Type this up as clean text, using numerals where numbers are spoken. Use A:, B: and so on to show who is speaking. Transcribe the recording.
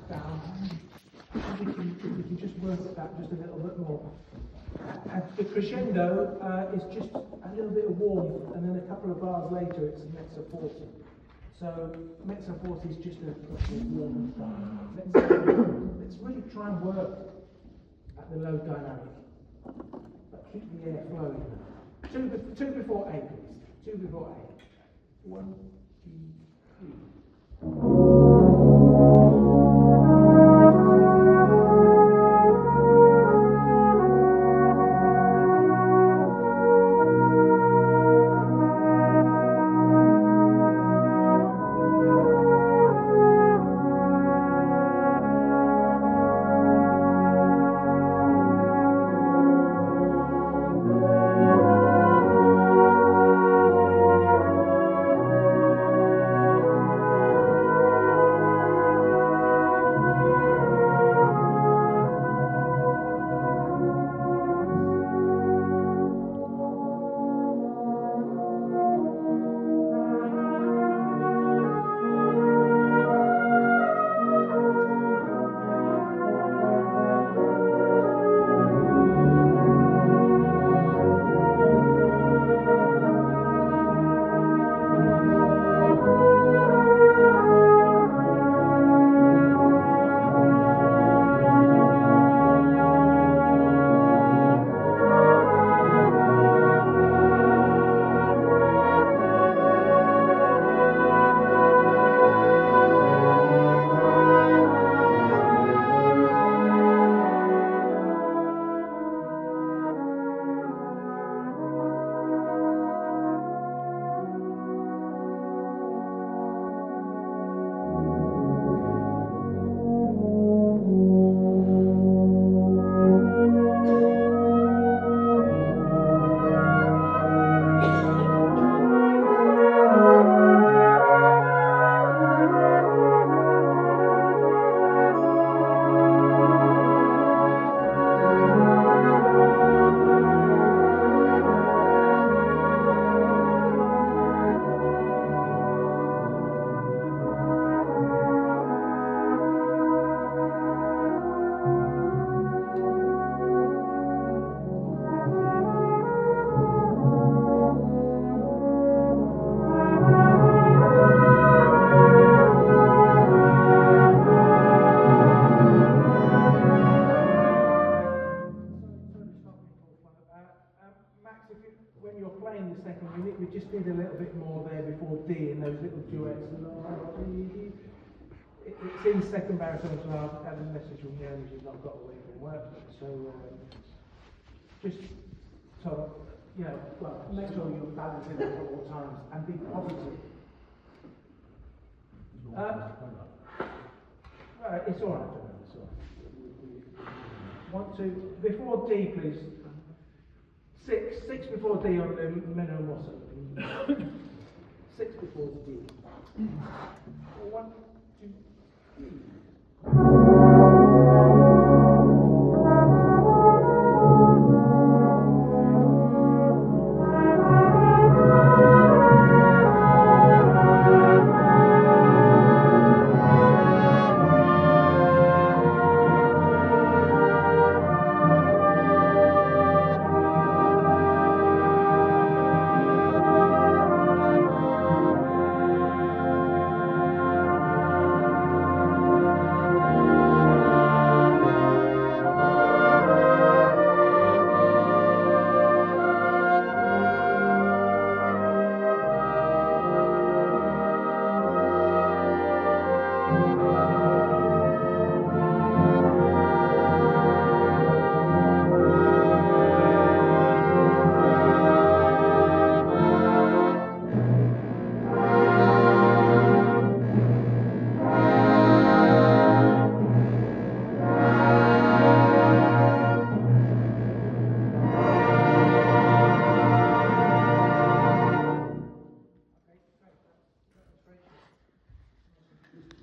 A: down. We can just work that just a little bit more. And the crescendo is just a little bit of warmth, and then a couple of bars later it's mezzo forte. So mezzo forte is just a warm start. Let's really try and work at the low dynamic, but keep the air flowing. Two before A, please. Two before A. 1, 2, 3. When you're playing the second unit, we just did a little bit more there before D in those little duets. It's in second baritone, so I've had a message from the owners who's not got away from work. So just sort of, well, make sure you're balancing it at all times and be positive. It's all right. It's all right. Want to before D, please. Six before D on the Menno Mosso. 6 before D. 1, 2, 3.